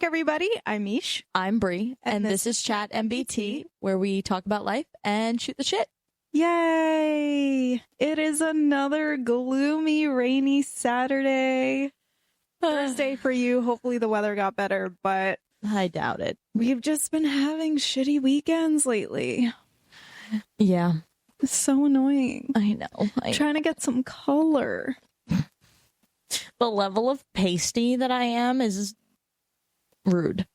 everybody. I'm Mish. I'm Bree, and this is Chat MBTea, where we talk about life and shoot the shit. Yay! It is another gloomy, rainy Saturday. Thursday for you. Hopefully the weather got better, but I doubt it. we've just been having shitty weekends lately. Yeah, It's so annoying. I know. Trying to get some color. The level of pasty that I am is rude.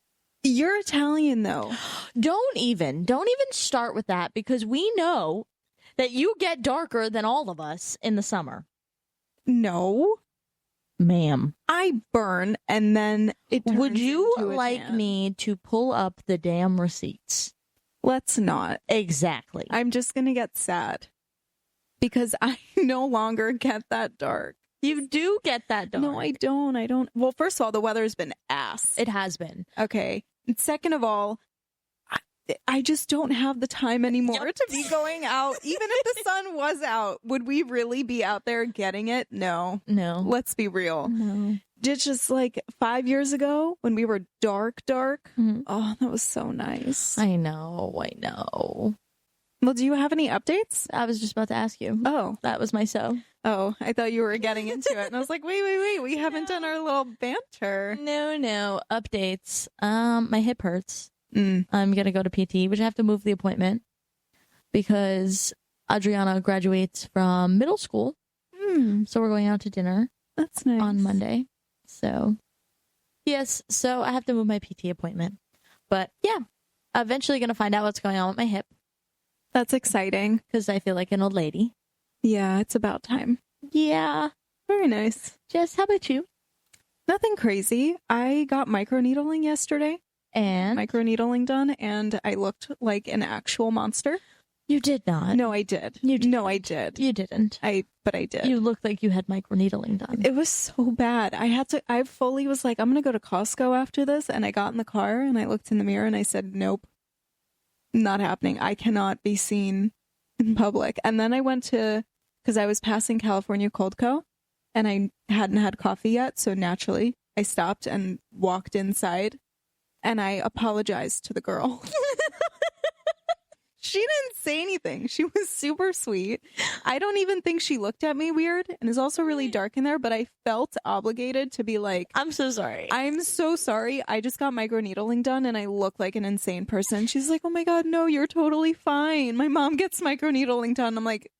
You're Italian, though. Don't even start with that, because we know that you get darker than all of us in the summer. No. Ma'am. I burn, and then it turns Would you into a like tan. me to pull up the damn receipts? Let's not. Exactly. I'm just gonna get sad. Because I no longer get that dark. You do get that dark. No, I don't. Well, first of all, the weather's been ass. It has been. Okay. And second of all, I just don't have the time anymore Yep. to be going out. Even if the sun was out, would we really be out there getting it? No. No. Let's be real. No. It's just like 5 years ago when we were dark. Mhm. Oh, that was so nice. I know. Well, do you have any updates? I was just about to ask you. Oh, That was my so. I thought you were getting into it. And I was like, wait. We haven't done our little banter. No. Updates. My hip hurts. Mm. I'm going to go to PT, which I have to move the appointment because Adriana graduates from middle school. So we're going out to dinner That's nice. on Monday. So, yes. So I have to move my PT appointment. But yeah, eventually going to find out what's going on with my hip That's exciting. because I feel like an old lady. Yeah, it's about time. Yeah. Very nice. Jess, how about you? Nothing crazy. I got microneedling yesterday. And Microneedling done, and I looked like an actual monster. you did not. No, I did. You did. No, I did. You didn't. But I did. You looked like you had microneedling done. It was so bad. I fully was like, I'm going to go to Costco after this. And I got in the car and I looked in the mirror and I said, nope, not happening. I cannot be seen in public. And then I went because I was passing California Cold Co. and I hadn't had coffee yet. So naturally I stopped and walked inside and I apologized to the girl. She didn't say anything. She was super sweet. I don't even think she looked at me weird, and it's also really dark in there, but I felt obligated to be like, I'm so sorry. I'm so sorry. I just got microneedling done and I look like an insane person. She's like, oh my God, no, you're totally fine. My mom gets microneedling done. I'm like,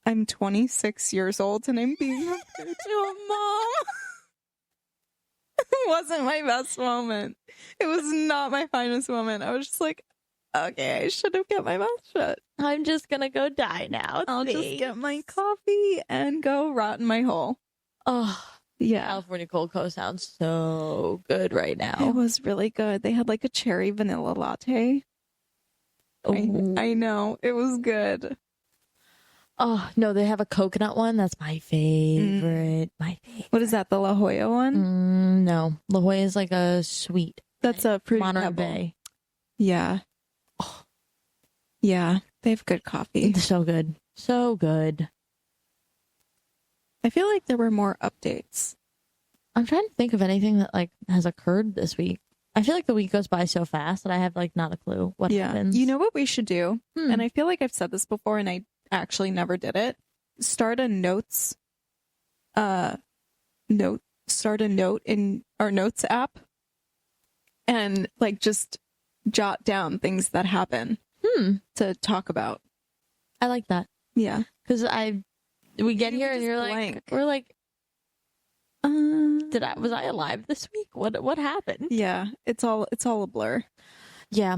I'm 26 years old and I'm being a bitch. Oh, Mom. It wasn't my best moment. It was not my finest moment. I was just like, okay, I should have kept my mouth shut. I'm just gonna go die now. I'll just get my coffee and go rot in my hole. Oh, Yeah. California Cold Co sounds so good right It now. was really good. They had like a cherry vanilla latte. Ooh. I know. It was good. Oh no, they have a coconut one. That's my favorite. My favorite. What is that? The La Jolla one? No, La Jolla is like a sweet. That's a Fruity Monterey Pebble. Bay. Yeah. Oh, Yeah. They have good coffee. so good, so good. I feel like there were more updates. I'm trying to think of anything that like has occurred this week. I feel like the week goes by so fast that I have like not a clue what happens. You know what we should do? Hmm. And I feel like I've said this before and I actually never did it. Start a note in our notes app and like just jot down things that happen to talk about. I like that Yeah. because we get You here were and just you're blank. like, we're like, was I alive this week? What happened? Yeah, it's all a blur. Yeah,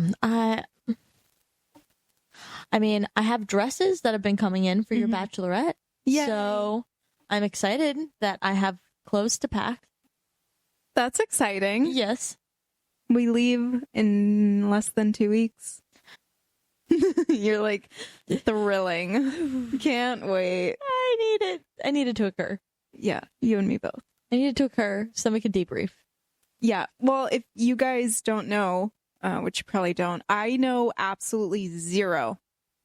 I mean, I have dresses that have been coming in for your bachelorette. Yeah. So I'm excited that I have clothes to pack. That's exciting. Yes. We leave in less than 2 weeks. You're like thrilling. Can't wait. I need it to occur. Yeah, you and me both. I need it to occur so we can debrief. Yeah. Well, if you guys don't know, which you probably don't, I know absolutely zero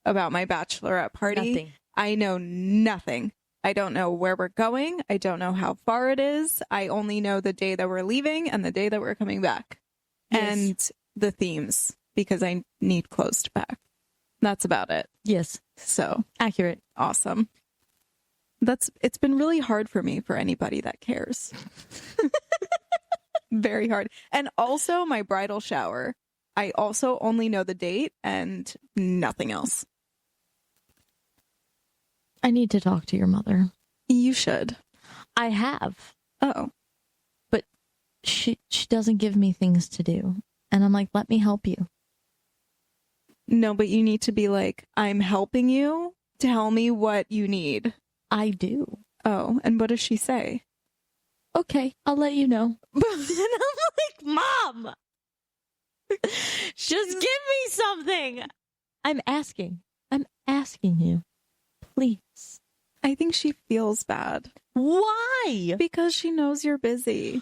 about my bachelorette party. Nothing. I know nothing. I don't know where we're going. I don't know how far it is. I only know the day that we're leaving and the day that we're coming back. Yes. And the themes, because I need clothes to pack. That's about it. Yes. So Accurate. awesome. It's been really hard for me, for anybody that cares. Very hard. And also my bridal shower. I also only know the date and nothing else. I need to talk to your mother. You should. I have. Oh. But she doesn't give me things to do. And I'm like, let me help you. No, but you need to be like, I'm helping you. Tell me what you need. I do. Oh, and what does she say? Okay, I'll let you know. And I'm like, Mom, just give me something. I'm asking you. Please. I think she feels bad. Why? Because she knows you're busy.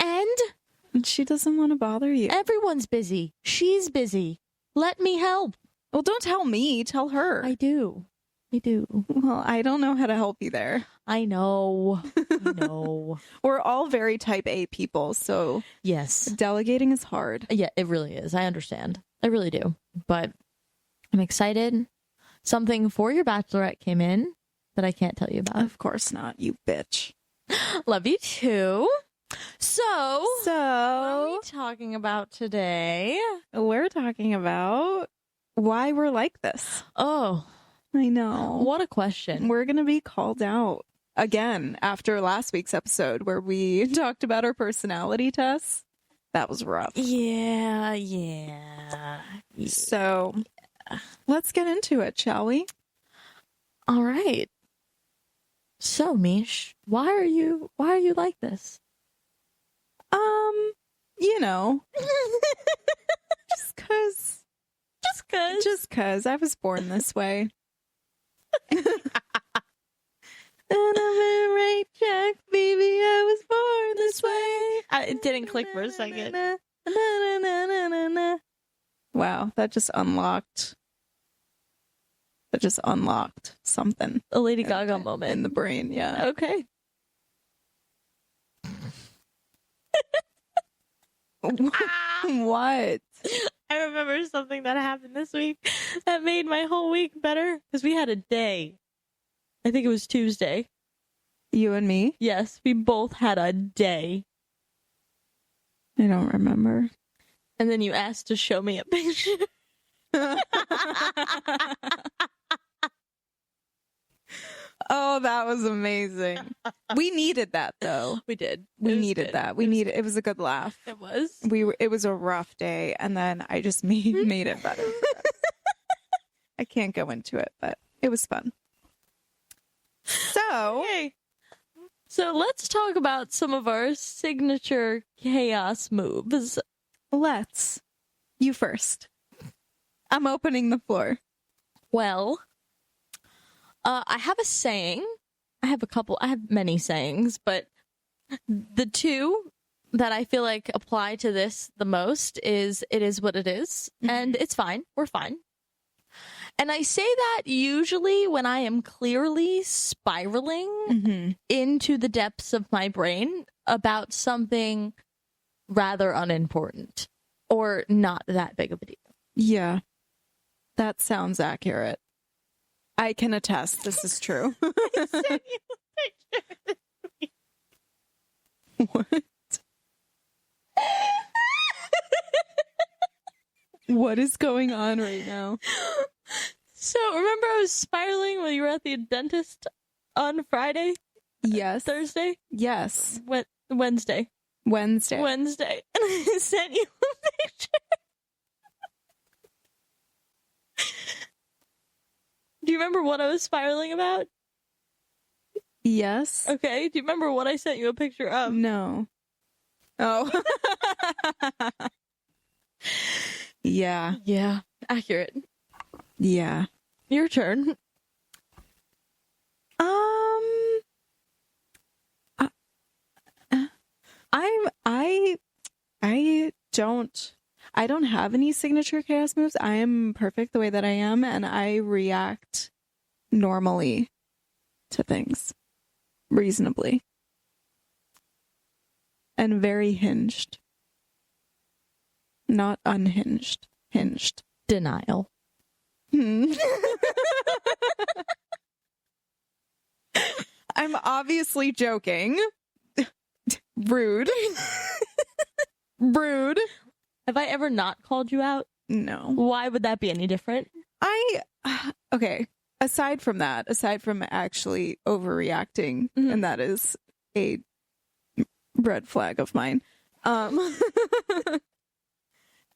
And She doesn't want to bother you. everyone's busy. She's busy. Let me help. Well, don't tell me. Tell her. I do. Well, I don't know how to help you there. I know. We're all very type A people, so Yes. delegating is hard. Yeah, it really is. I understand. I really do. But I'm excited. Something for your bachelorette came in that I can't tell you about. Of course not, you bitch. Love you too. So, what are we So, talking about today? we're talking about why we're like this. Oh, I know. what a question. We're going to be called out again after last week's episode where we talked about our personality tests. That was rough. Yeah. So, let's get into it, shall we? All right. So, Mish, why are you like this? You know, just cause I was born this way. And I'm a right track, baby. I was born this way. It didn't click for a second. Wow, that just unlocked something A Lady Gaga moment in the brain. Yeah. Okay. What? I remember something that happened this week that made my whole week better because we had a day. I think it was Tuesday. You and me? Yes, we both had a day. I don't remember. And then you asked to show me a picture. Oh, that was amazing. We needed that though. We did. We needed that. It was a good laugh. It was. It was a rough day, and then I just made it better. I can't go into it, but it was fun. So, Okay. So let's talk about some of our signature chaos moves. let's. You first. I'm opening the floor. Well, I have a saying. I have many sayings, but the two that I feel like apply to this the most is it is what it is, and it's fine. We're fine. And I say that usually when I am clearly spiraling into the depths of my brain about something rather unimportant or not that big of a deal. Yeah. That sounds accurate. I can attest this is true. I sent you a picture. What? What is going on right now? So, remember I was spiraling when you were at the dentist on Friday? Yes. Thursday? Yes. Wednesday. Wednesday. And I sent you a picture. Do you remember what I was spiraling about? Yes. Okay. Do you remember what I sent you a picture of? No. Oh. Yeah. Yeah. Accurate. Yeah. Your turn. I don't have any signature chaos moves. I am perfect the way that I am, and I react normally to things reasonably. And very hinged. Not unhinged. Hinged. Denial. I'm obviously joking. Rude. Rude. Have I ever not called you out? No. Why would that be any different? Okay. Aside from actually overreacting, and that is a red flag of mine.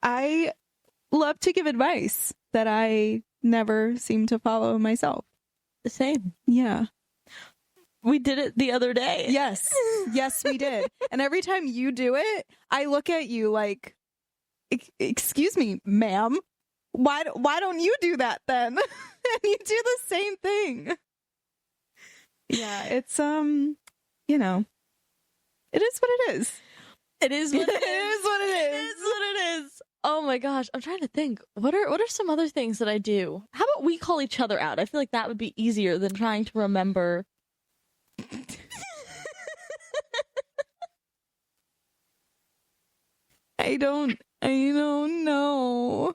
I love to give advice that I never seem to follow myself. The same. Yeah. We did it the other day. Yes. Yes, we did. And every time you do it, I look at you like, excuse me, ma'am. Why don't you do that then? And you do the same thing. Yeah, it's you know, it is what it is. It is what it is. It is what it is. It is what it is. Oh my gosh, I'm trying to think. What are some other things that I do? How about we call each other out? I feel like that would be easier than trying to remember. I don't know.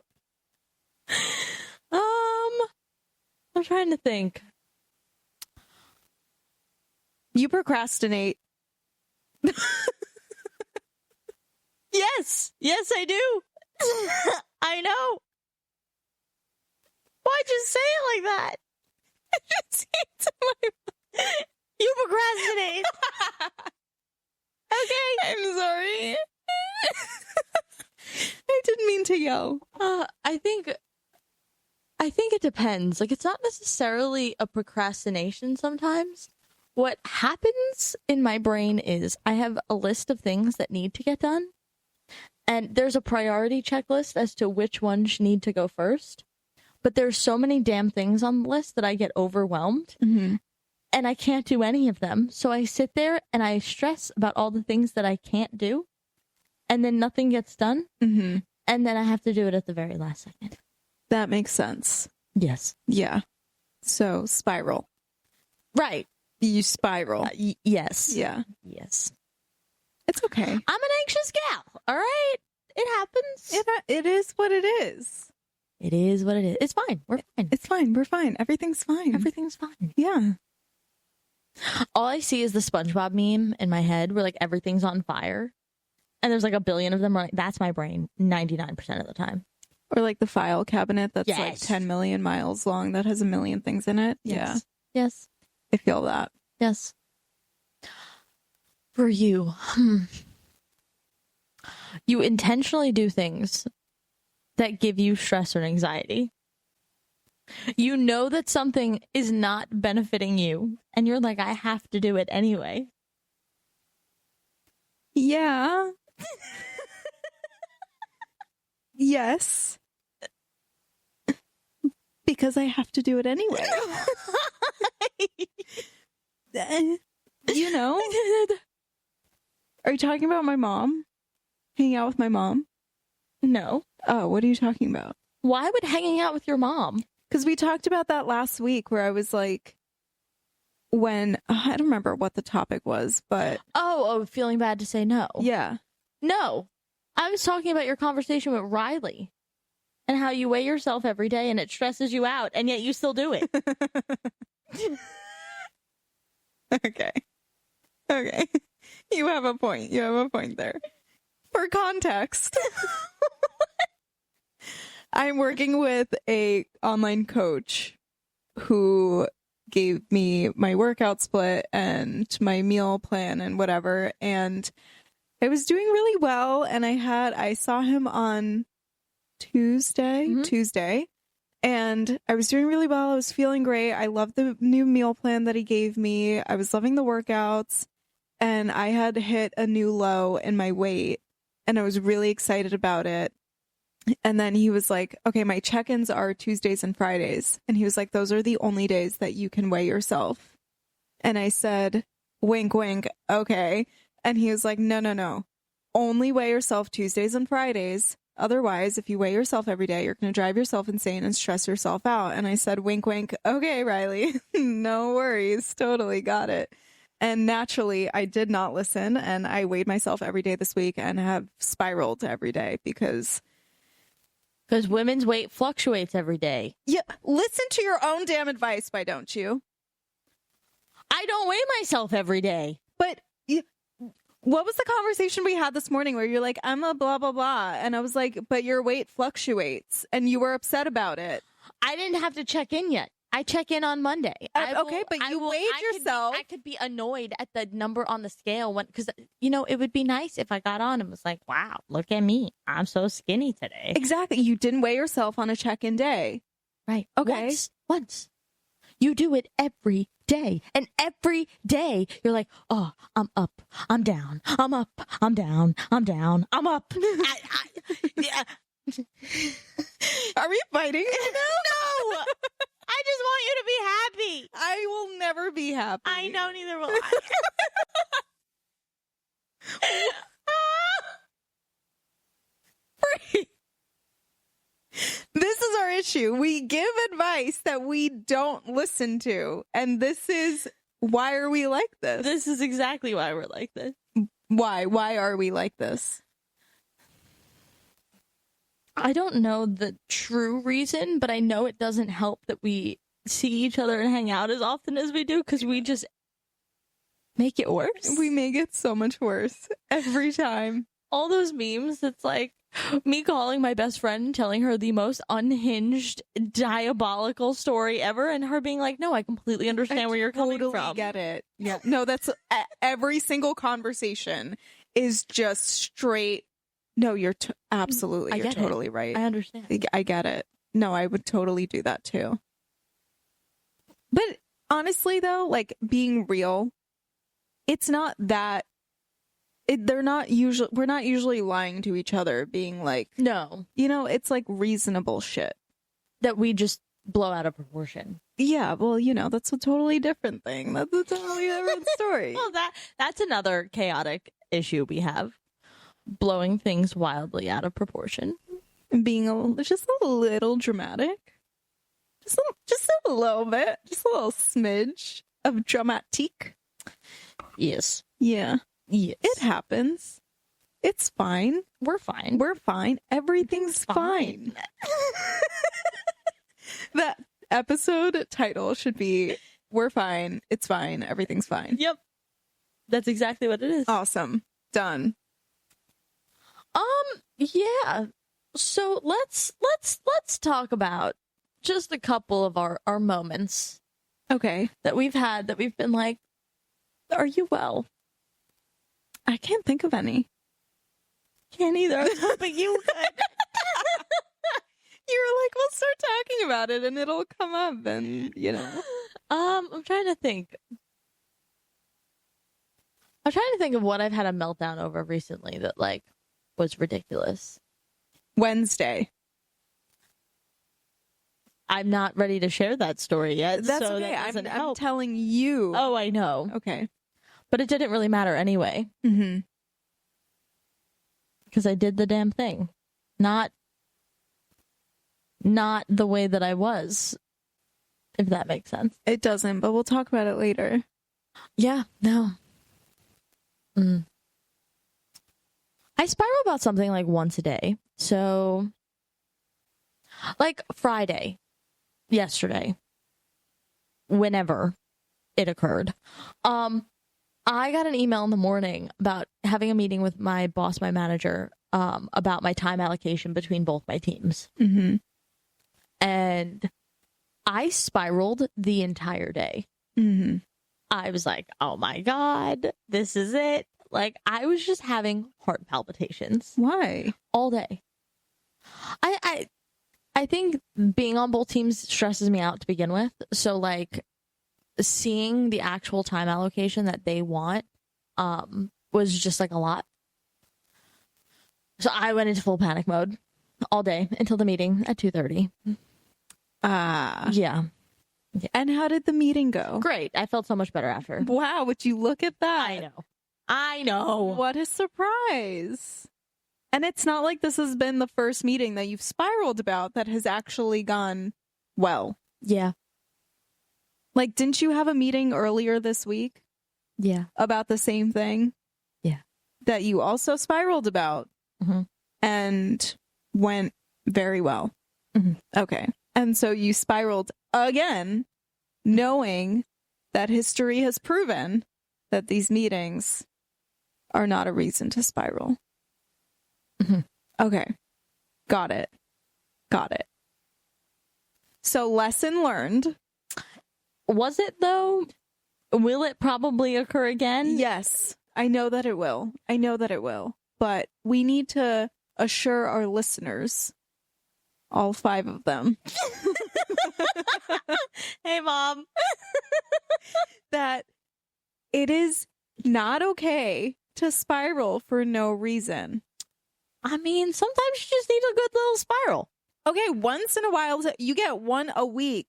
I'm trying to think. You procrastinate. Yes, I do. I know. Why'd you say it like that? You procrastinate. Okay. I'm sorry. I didn't mean to yell. I think it depends. Like, it's not necessarily a procrastination sometimes. What happens in my brain is I have a list of things that need to get done. And there's a priority checklist as to which ones need to go first. But there's so many damn things on the list that I get overwhelmed. Mm-hmm. And I can't do any of them. So I sit there and I stress about all the things that I can't do. And then nothing gets done. Mm-hmm. And then I have to do it at the very last second. That makes sense. Yes. Yeah. So, spiral. Right. You spiral. Yes. Yeah. Yes. It's okay. I'm an anxious gal. All right. It happens. It is what it is. It is what it is. It's fine. We're fine. It's fine. We're fine. Everything's fine. Everything's fine. Yeah. All I see is the SpongeBob meme in my head where like everything's on fire. And there's like a billion of them. Like, that's my brain 99% of the time. Or like the file cabinet that's like Yes. 10 million miles long that has a million things in it. Yeah. Yes. I feel that. Yes. For you, you intentionally do things that give you stress or anxiety. You know that something is not benefiting you, and you're like, I have to do it anyway. Yeah. Yes. Because I have to do it anyway. You know? Are you talking about my mom? Hanging out with my mom? No. Oh, what are you talking about? Why would hanging out with your mom? Because we talked about that last week where I was like, I don't remember what the topic was, but... Oh, feeling bad to say no. Yeah. No. I was talking about your conversation with Riley and how you weigh yourself every day and it stresses you out, and yet you still do it. Okay. You have a point. There. For context, I'm working with a online coach who gave me my workout split and my meal plan and whatever, and I was doing really well, and I saw him on Tuesday, and I was doing really well. I was feeling great. I loved the new meal plan that he gave me. I was loving the workouts, and I had hit a new low in my weight, and I was really excited about it. And then he was like, okay, my check-ins are Tuesdays and Fridays. And he was like, those are the only days that you can weigh yourself. And I said, wink, wink, okay. And he was like, no. Only weigh yourself Tuesdays and Fridays. Otherwise, if you weigh yourself every day, you're going to drive yourself insane and stress yourself out. And I said, wink, wink. Okay, Riley, no worries. Totally got it. And naturally, I did not listen. And I weighed myself every day this week and have spiraled every day because women's weight fluctuates every day. Yeah, listen to your own damn advice, why don't you? I don't weigh myself every day. But what was the conversation we had this morning where you're like, I'm a blah, blah, blah. And I was like, but your weight fluctuates. And you were upset about it. I didn't have to check in yet. I check in on Monday. Okay, but you weighed yourself. I could be annoyed at the number on the scale because, it would be nice if I got on and was like, wow, look at me. I'm so skinny today. Exactly. You didn't weigh yourself on a check-in day. Right. Okay. Once. You do it every day. And every day you're like, oh, I'm up. I'm down. I'm up. I'm down. I'm down. I'm up. Yeah. Are we fighting? No. I just want you to be happy. I will never be happy. I know, neither will I. This is our issue. We give advice that we don't listen to. And this is, why are we like this? This is exactly why we're like this. Why? Why are we like this? I don't know the true reason, but I know it doesn't help that we see each other and hang out as often as we do because we just make it worse. We make it so much worse every time. All those memes, it's like me calling my best friend and telling her the most unhinged, diabolical story ever, and her being like, no, I completely understand where you're coming from. I get it. Yeah. No, that's every single conversation is just straight. No, you're absolutely, you're totally right. I understand. I get it. No, I would totally do that too. But honestly, though, like being real, it's not that. We're not usually lying to each other, being like, no, it's like reasonable shit that we just blow out of proportion. Yeah, well, that's a totally different thing. That's a totally different story. Well, that's another chaotic issue we have. Blowing things wildly out of proportion. And being just a little dramatic. Just a little bit. Just a little smidge of dramatique. Yes. Yeah. Yes. It happens. It's fine. We're fine. We're fine. Everything's fine. That episode title should be, We're fine. It's fine. Everything's fine. Yep. That's exactly what it is. Awesome. Done. Yeah. So let's talk about just a couple of our moments. Okay. That we've had that we've been like, are you well? I can't think of any. Can't either. I was hoping you could. You were like, we'll start talking about it and it'll come up and, I'm trying to think. I'm trying to think of what I've had a meltdown over recently that, like, was ridiculous. Wednesday. I'm not ready to share that story yet. That's so okay. That I'm telling you. Oh, I know. Okay. But it didn't really matter anyway. Mm-hmm. Because I did the damn thing. Not the way that I was, if that makes sense. It doesn't, but we'll talk about it later. Yeah, no. I spiral about something like once a day. So, like Friday, yesterday, whenever it occurred, I got an email in the morning about having a meeting with my boss, my manager, about my time allocation between both my teams. Mm-hmm. And I spiraled the entire day. Mm-hmm. I was like, oh my God, this is it. Like, I was just having heart palpitations. Why? All day. I think being on both teams stresses me out to begin with. So, like, seeing the actual time allocation that they want was just, like, a lot. So I went into full panic mode all day until the meeting at 2:30. Yeah. And how did the meeting go? Great. I felt so much better after. Wow, would you look at that? I know. What a surprise. And it's not like this has been the first meeting that you've spiraled about that has actually gone well. Yeah. Like, didn't you have a meeting earlier this week? Yeah. About the same thing? Yeah. That you also spiraled about and went very well. Okay. And so you spiraled again, knowing that history has proven that these meetings are not a reason to spiral. Okay. Got it. So lesson learned. Was it though? Will it probably occur again? Yes. I know that it will. But we need to assure our listeners, all 5 of them, hey, Mom, that it is not okay to spiral for no reason. I mean, sometimes you just need a good little spiral. Okay, once in a while, you get one a week.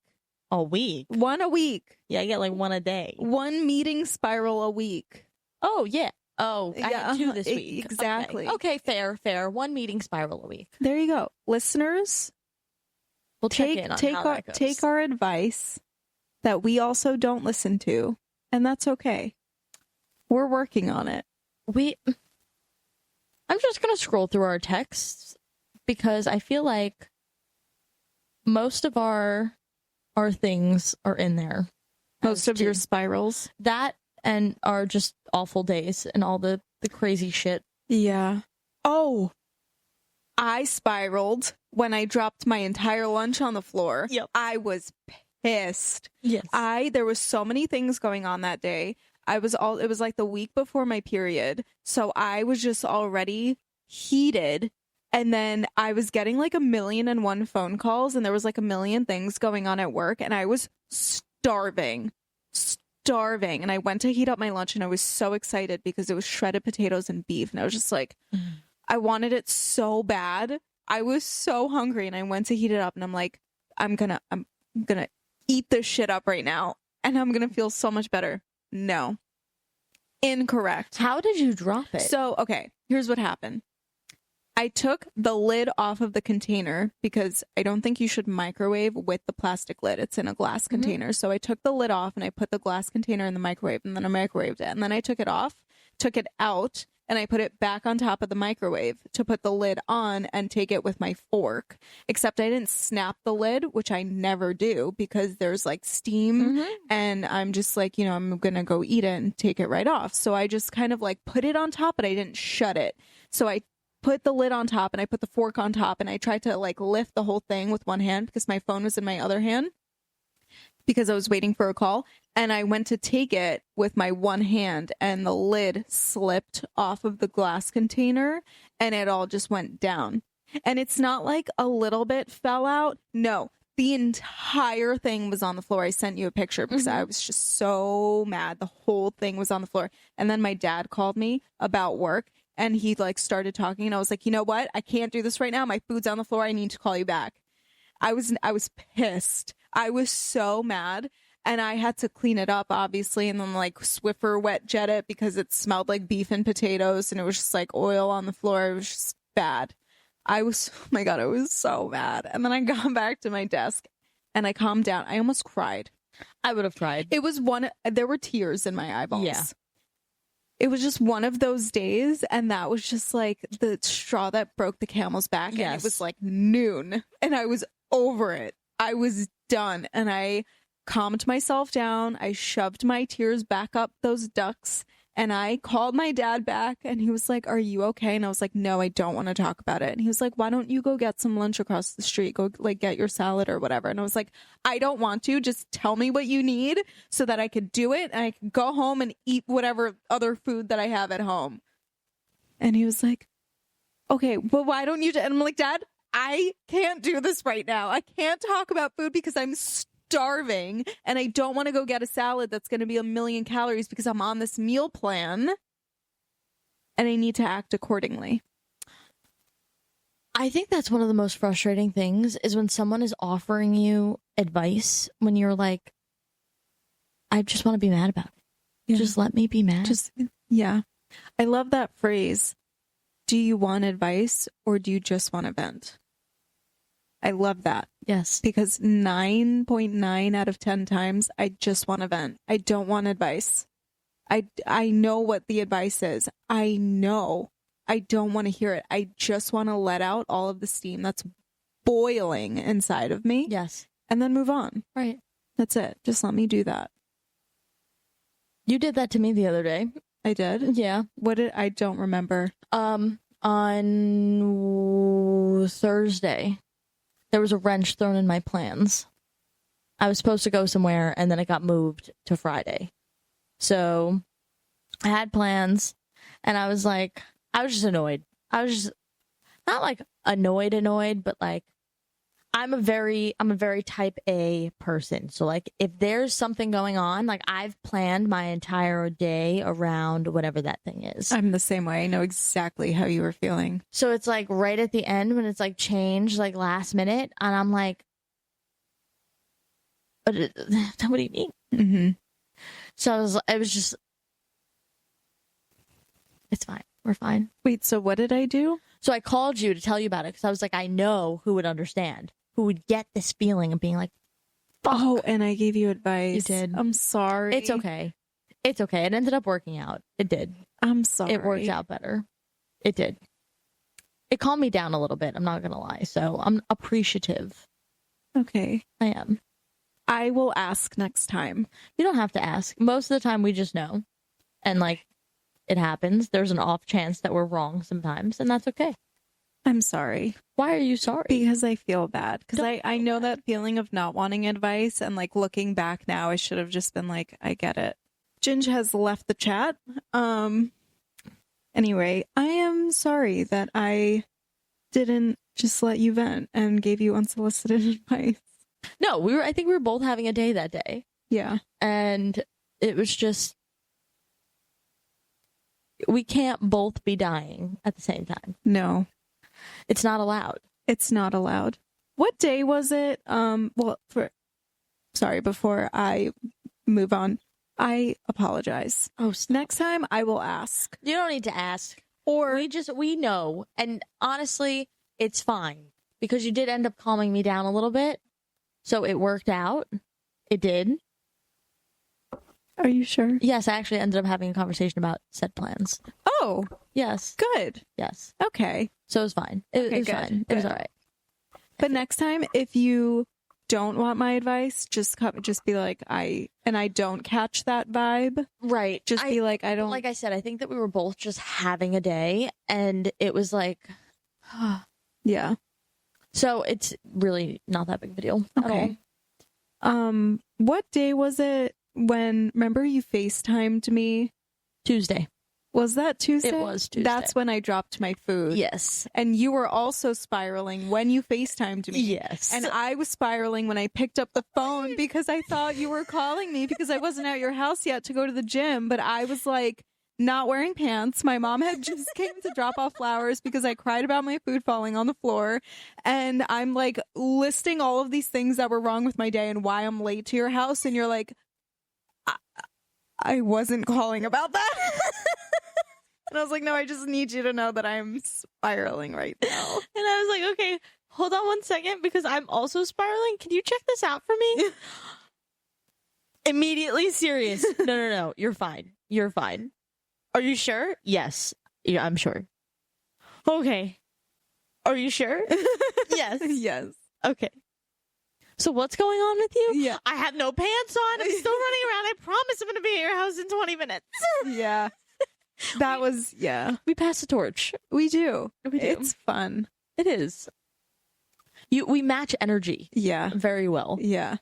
A week? One a week. Yeah, I get like one a day. One meeting spiral a week. Oh, yeah. Oh, I had 2 this week. Exactly. Okay, fair. One meeting spiral a week. There you go. Listeners, we'll check in on how that goes. Take our advice that we also don't listen to, and that's okay. We're working on it. I'm just going to scroll through our texts because I feel like most of our things are in there. Most of your spirals. That and our just awful days and all the crazy shit. Yeah. Oh, I spiraled when I dropped my entire lunch on the floor. Yep. I was pissed. Yes. There was so many things going on that day. It was like the week before my period. So I was just already heated. And then I was getting like 1,000,001 phone calls, and there was like 1,000,000 things going on at work, and I was starving. And I went to heat up my lunch, and I was so excited because it was shredded potatoes and beef. And I was just like, I wanted it so bad. I was so hungry, and I went to heat it up, and I'm like, I'm gonna eat this shit up right now, and I'm gonna feel so much better. No. Incorrect. How did you drop it? So, okay, here's what happened. I took the lid off of the container because I don't think you should microwave with the plastic lid. It's in a glass container. So I took the lid off and I put the glass container in the microwave, and then I microwaved it. And then I took it off, took it out, and I put it back on top of the microwave to put the lid on and take it with my fork. Except I didn't snap the lid, which I never do because there's like steam and I'm just like, I'm going to go eat it and take it right off. So I just kind of like put it on top, but I didn't shut it. So I put the lid on top and I put the fork on top, and I tried to like lift the whole thing with one hand because my phone was in my other hand because I was waiting for a call. And I went to take it with my one hand, and the lid slipped off of the glass container and it all just went down. And it's not like a little bit fell out. No, the entire thing was on the floor. I sent you a picture because I was just so mad. The whole thing was on the floor. And then my dad called me about work, and he like started talking, and I was like, you know what? I can't do this right now. My food's on the floor. I need to call you back. I was pissed. I was so mad. And I had to clean it up, obviously, and then like Swiffer wet jet it because it smelled like beef and potatoes, and it was just like oil on the floor. It was just bad. Oh my God, I was so mad. And then I got back to my desk and I calmed down. I almost cried. I would have cried. There were tears in my eyeballs. Yeah. It was just one of those days, and that was just like the straw that broke the camel's back. Yes. And it was like noon, and I was over it. I was done, and I calmed myself down. I shoved my tears back up those ducts, and I called my dad back, and he was like, "Are you okay?" And I was like, "No, I don't want to talk about it." And he was like, "Why don't you go get some lunch across the street? Go like get your salad or whatever." And I was like, "I don't want to. Just tell me what you need so that I could do it, and I could go home and eat whatever other food that I have at home." And he was like, "Okay, well, why don't you?" And I'm like, "Dad, I can't do this right now. I can't talk about food because I'm starving, and I don't want to go get a salad that's going to be 1,000,000 calories because I'm on this meal plan, and I need to act accordingly." I think that's one of the most frustrating things is when someone is offering you advice when you're like, I just want to be mad about it. Yeah. Just let me be mad. Yeah. I love that phrase. do you want advice or do you just want to vent? I love that. Yes. Because 9.9 out of 10 times, I just want to vent. I don't want advice. I know what the advice is. I know. I don't want to hear it. I just want to let out all of the steam that's boiling inside of me. Yes. And then move on. Right. That's it. Just let me do that. You did that to me the other day. I did? Yeah. I don't remember. On Thursday, there was a wrench thrown in my plans. I was supposed to go somewhere, and then it got moved to Friday. So I had plans, and I was just annoyed. I was just not like annoyed, but like I'm a very type A person. So like if there's something going on, like I've planned my entire day around whatever that thing is. I'm the same way. I know exactly how you were feeling. So it's like right at the end when it's like changed like last minute, and I'm like, what do you mean? Mm-hmm. So it was just, it's fine. We're fine. Wait, so what did I do? So I called you to tell you about it because I was like, I know who would understand, who would get this feeling of being like, fuck. Oh, and I gave you advice. You did. I'm sorry. It's okay. It's okay. It ended up working out. It did. I'm sorry. It worked out better. It did. It calmed me down a little bit. I'm not going to lie. So I'm appreciative. Okay. I am. I will ask next time. You don't have to ask. Most of the time we just know. And like, it happens. There's an off chance that we're wrong sometimes, and that's okay. I'm sorry. Why are you sorry? Because I feel bad. Because I know bad. that feeling of not wanting advice, and like looking back now, I should have just been like, I get it. Ginge has left the chat. Anyway, I am sorry that I didn't just let you vent and gave you unsolicited advice. No, I think we were both having a day that day. Yeah. And it was just, we can't both be dying at the same time. No. It's not allowed. It's not allowed. What day was it? Before I move on, I apologize. Oh, next time I will ask. You don't need to ask. Or we know. And honestly, it's fine. Because you did end up calming me down a little bit. So it worked out. It did. Are you sure? Yes, I actually ended up having a conversation about set plans. Oh, yes. good. Yes. Okay. So it was fine. It was good, fine. good. It was all right. But next time, if you don't want my advice, just be like, I don't catch that vibe. Right. Just be like, I don't. Like I said, I think that we were both just having a day, and it was like, yeah. So it's really not that big of a deal at all. What day was it when, remember you FaceTimed me? Tuesday. Was that Tuesday? It was Tuesday. That's when I dropped my food. Yes. And you were also spiraling when you FaceTimed me. Yes. And I was spiraling when I picked up the phone because I thought you were calling me because I wasn't at your house yet to go to the gym. But I was like not wearing pants. My mom had just came to drop off flowers because I cried about my food falling on the floor. And I'm like listing all of these things that were wrong with my day and why I'm late to your house. And you're like, I wasn't calling about that. And I was like, no, I just need you to know that I'm spiraling right now. And I was like, okay, hold on one second because I'm also spiraling. Can you check this out for me? Immediately serious. No. You're fine. You're fine. Are you sure? Yes. Yeah, I'm sure. Okay. Are you sure? Yes. Yes. Okay. So what's going on with you? Yeah. I have no pants on. I'm still running around. I promise I'm going to be at your house in 20 minutes. Yeah. That was, yeah. We pass the torch. We do. We do. It's fun. It is. We match energy. Yeah. Very well. Yeah.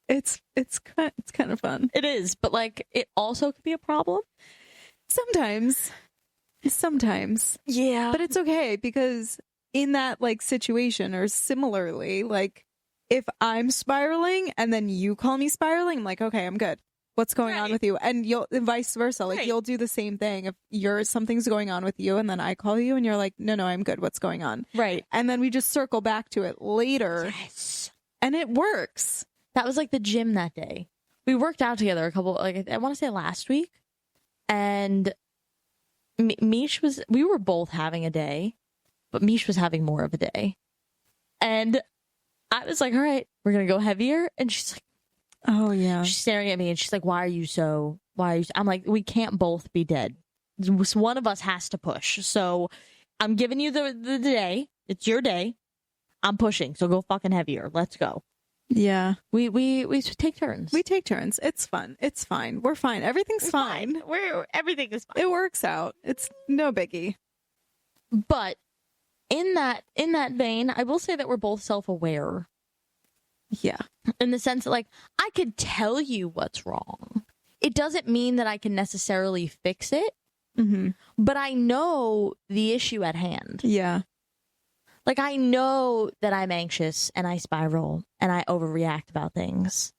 It's kind of fun. It is, but like it also could be a problem. Sometimes. Yeah. But it's okay because in that like situation or similarly, like if I'm spiraling and then you call me spiraling, I'm like, okay, I'm good. What's going on with you? And you'll vice versa. Like you'll do the same thing if something's going on with you and then I call you and you're like, no, I'm good. What's going on? Right. And then we just circle back to it later. Yes. And it works. That was like the gym that day. We worked out together I want to say last week. And we were both having a day, but Mish was having more of a day. And I was like, all right, we're going to go heavier. And she's like, oh yeah. She's staring at me and she's like, I'm like, we can't both be dead. One of us has to push. So I'm giving you the day. It's your day. I'm pushing. So go fucking heavier. Let's go. Yeah. We take turns. We take turns. It's fun. It's fine. We're fine. Everything's fine. Everything is fine. It works out. It's no biggie. But in that vein, I will say that we're both self-aware. Yeah. In the sense that, like, I could tell you what's wrong. It doesn't mean that I can necessarily fix it. Mm-hmm. But I know the issue at hand. Yeah. Like, I know that I'm anxious and I spiral and I overreact about things.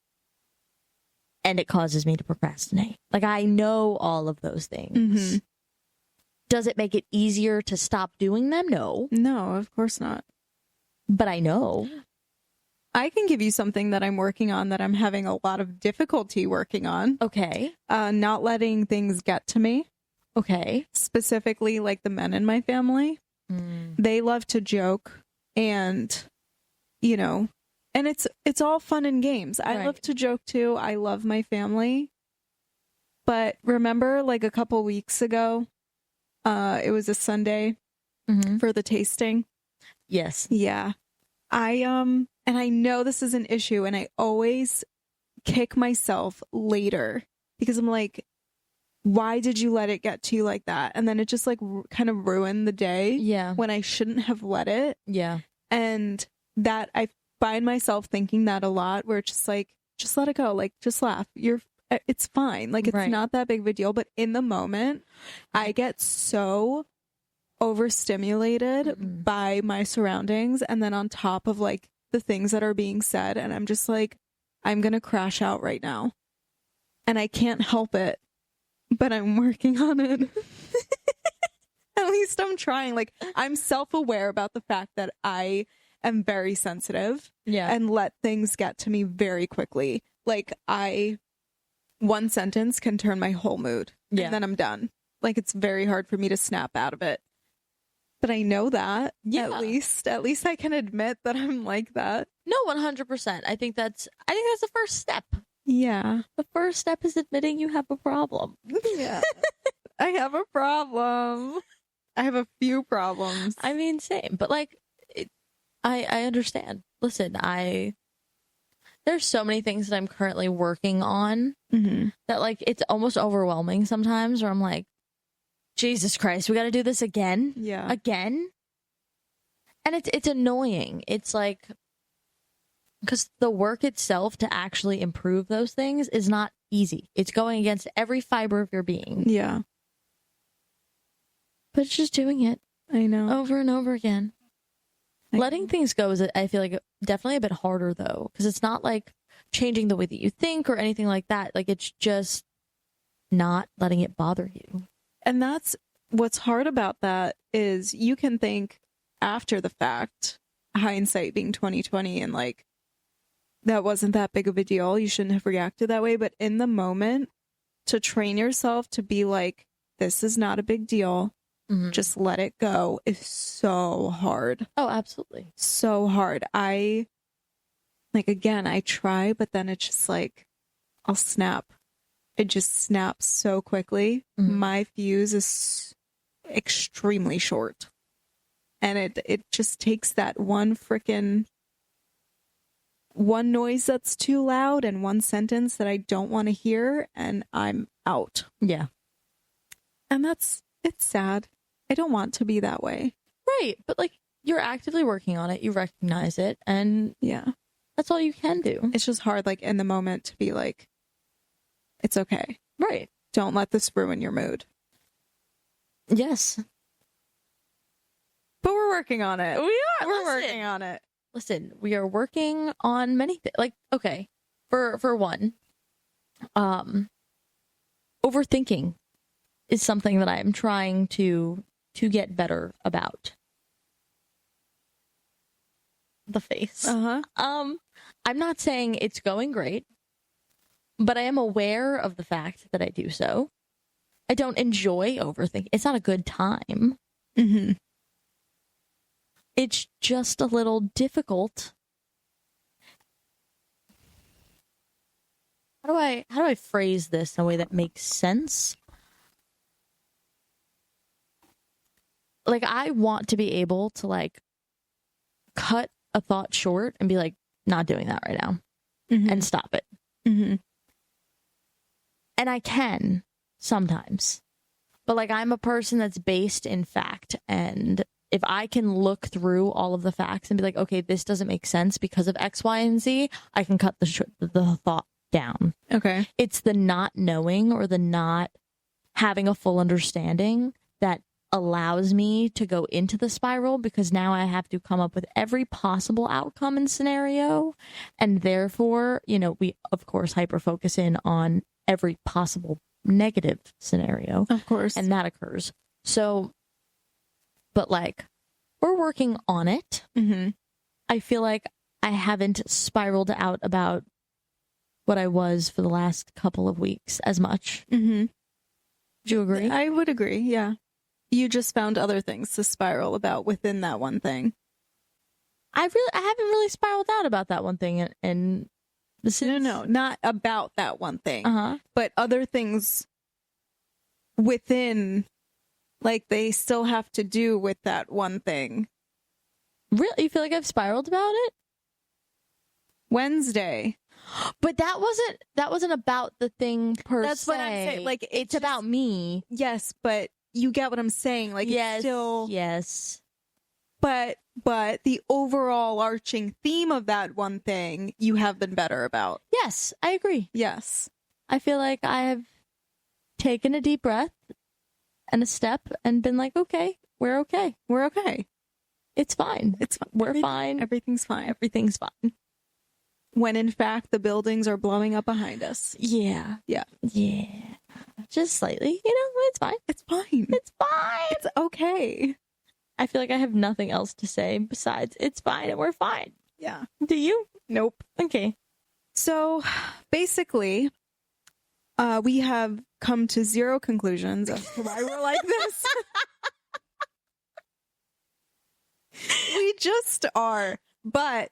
And it causes me to procrastinate. Like, I know all of those things. Mm-hmm. Does it make it easier to stop doing them? No. No, of course not. But I know. I can give you something that I'm working on that I'm having a lot of difficulty working on. Okay. Not letting things get to me. Okay. Specifically, like the men in my family. They love to joke and, you know, and it's all fun and games. I love to joke too. I love my family. But remember, like a couple weeks ago, it was a Sunday for the tasting. Yes. Yeah. And I know this is an issue and I always kick myself later because I'm like, why did you let it get to you like that? And then it just like kind of ruined the day. Yeah. When I shouldn't have let it. Yeah. And that I find myself thinking that a lot where it's just like, just let it go. Like, just laugh. It's fine. Like, it's not that big of a deal. But in the moment, I get so overstimulated by my surroundings. And then on top of like the things that are being said. And I'm just like, I'm going to crash out right now. And I can't help it. But I'm working on it. At least I'm trying. Like, I'm self-aware about the fact that I am very sensitive and let things get to me very quickly. Like, one sentence can turn my whole mood. And then I'm done. Like, it's very hard for me to snap out of it. But I know that. Yeah. At least I can admit that I'm like that. No, 100%. I think that's the first step. Yeah. The first step is admitting you have a problem. Yeah. I have a problem. I have a few problems. I mean, same. But, like, I understand. Listen, there's so many things that I'm currently working on that, like, it's almost overwhelming sometimes where I'm like, Jesus Christ, we got to do this again? Yeah. Again? And it's annoying. It's like... Because the work itself to actually improve those things is not easy. It's going against every fiber of your being. Yeah. But it's just doing it. I know. Over and over again. Letting things go is, I feel like, definitely a bit harder, though. Because it's not like changing the way that you think or anything like that. Like, it's just not letting it bother you. And that's what's hard about that is you can think after the fact, hindsight being 2020 and like, that wasn't that big of a deal. You shouldn't have reacted that way. But in the moment, to train yourself to be like, this is not a big deal. Just let it go is so hard. Oh, absolutely. So hard. I try, but then it's just like, I'll snap. It just snaps so quickly. My fuse is extremely short. And it just takes that one noise that's too loud and one sentence that I don't want to hear and I'm out. Yeah. And it's sad. I don't want to be that way. Right. But like you're actively working on it. You recognize it. And yeah, that's all you can do. It's just hard like in the moment to be like, it's okay. Right. Don't let this ruin your mood. Yes. But we're working on it. We are. We're working on it. Listen, we are working on many things. Like, okay, for one, overthinking is something that I'm trying to get better about. The face. I'm not saying it's going great, but I am aware of the fact that I do so. I don't enjoy overthinking. It's not a good time. Mm-hmm. It's just a little difficult. How do I phrase this in a way that makes sense? Like, I want to be able to, like, cut a thought short and be like, not doing that right now, and stop it. Mm-hmm. And I can sometimes, but like, I'm a person that's based in fact, and if I can look through all of the facts and be like, okay, this doesn't make sense because of X, Y, and Z, I can cut the thought down. Okay. It's the not knowing or the not having a full understanding that allows me to go into the spiral, because now I have to come up with every possible outcome and scenario, and therefore, you know, we of course hyper focus in on every possible negative scenario, Of course. and that occurs. So, but like, we're working on it. Mm-hmm. I feel like I haven't spiraled out about what I was for the last couple of weeks as much. Mm-hmm. Do you agree? I would agree, yeah. You just found other things to spiral about within that one thing. I haven't really spiraled out about that one thing, and No, not about that one thing, Uh-huh. but other things within, like, they still have to do with that one thing. Really? You feel like I've spiraled about it? Wednesday. But that wasn't about the thing per se. That's what I'm saying. Like, it's about me. Yes, but you get what I'm saying. Like, Yes. it's still, Yes. but the overall arching theme of that one thing, you have been better about. Yes, I agree. Yes. I feel like I have taken a deep breath and a step and been like, okay, we're okay. We're okay. It's fine. It's fine. We're fine. Everything's fine. Everything's fine. When in fact the buildings are blowing up behind us. Yeah. Yeah. Yeah. Just slightly. You know, it's fine. It's fine. It's fine. It's okay. I feel like I have nothing else to say besides it's fine and we're fine. Yeah. Do you? Nope. Okay. So basically, we have come to zero conclusions as to why we're like this. We just are. But,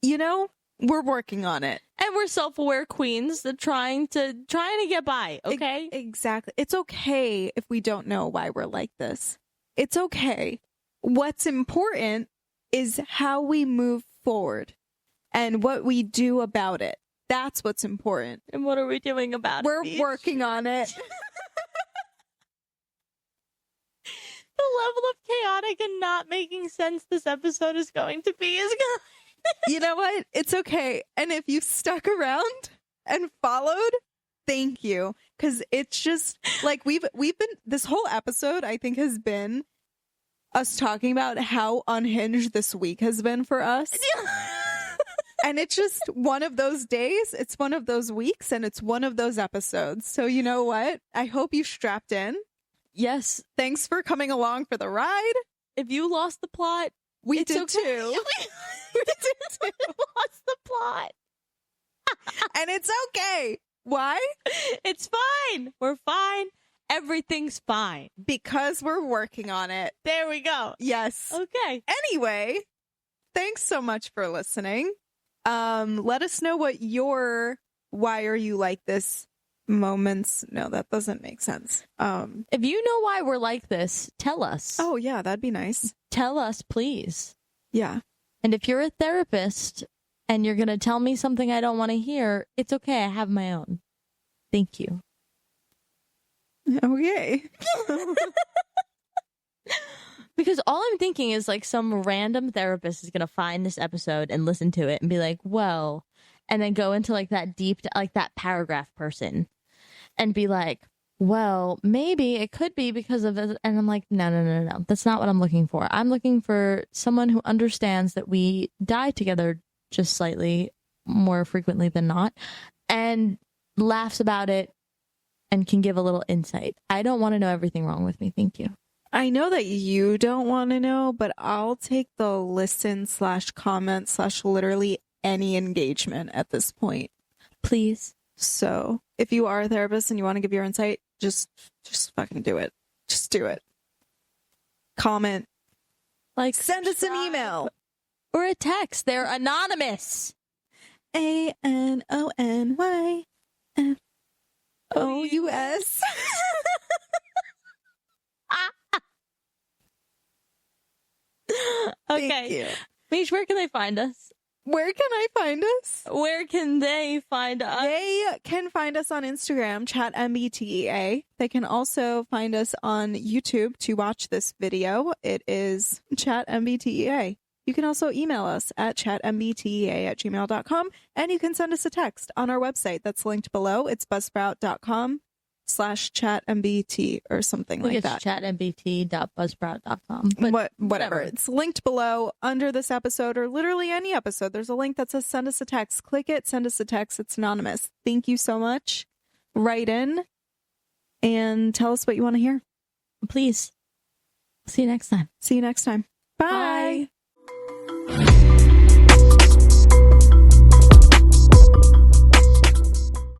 you know, we're working on it. And we're self-aware queens that trying to get by, okay? Exactly. It's okay if we don't know why we're like this. It's okay. What's important is how we move forward and what we do about it. That's what's important. And what are we doing about it? We're working on it. The level of chaotic and not making sense this episode is going to be is going. You know what? It's okay. And if you stuck around and followed, thank you. Because it's just like we've been, this whole episode, I think, has been us talking about how unhinged this week has been for us. And it's just one of those days, it's one of those weeks, and it's one of those episodes. So you know what? I hope you strapped in. Yes. Thanks for coming along for the ride. If you lost the plot, We it's did okay. too. We did too. Lost the plot. And it's okay. Why? It's fine. We're fine. Everything's fine. Because we're working on it. There we go. Yes. Okay. Anyway, thanks so much for listening. Let us know what your why are you like this moments. No, that doesn't make sense. If you know why we're like this, tell us. Oh yeah, that'd be nice. Tell us, please. Yeah. And if you're a therapist and you're going to tell me something I don't want to hear, it's okay. I have my own. Thank you. Okay. Because all I'm thinking is like some random therapist is going to find this episode and listen to it and be like, well, and then go into like that deep, like that paragraph person and be like, well, maybe it could be because of it. And I'm like, no. That's not what I'm looking for. I'm looking for someone who understands that we die together just slightly more frequently than not and laughs about it and can give a little insight. I don't want to know everything wrong with me. Thank you. I know that you don't want to know, but I'll take the listen/comment/ literally any engagement at this point. Please. So if you are a therapist and you want to give your insight, just fucking do it. Just do it. Comment. Like, Send us an email. or a text. They're anonymous. ANONYFOUS. Okay. Thank you. Mish, where can they find us? Where can I find us? Where can they find us? They can find us on Instagram, Chat MBTea. They can also find us on YouTube to watch this video. It is Chat MBTea. You can also email us at chatmbtea@gmail.com, and you can send us a text on our website that's linked below. It's buzzsprout.com/chatmbt or something like that. chatmbt.buzzsprout.com. Whatever. It's linked below under this episode or literally any episode. There's a link that says send us a text. Click it, send us a text. It's anonymous. Thank you so much. Write in and tell us what you want to hear. Please. See you next time. See you next time. Bye.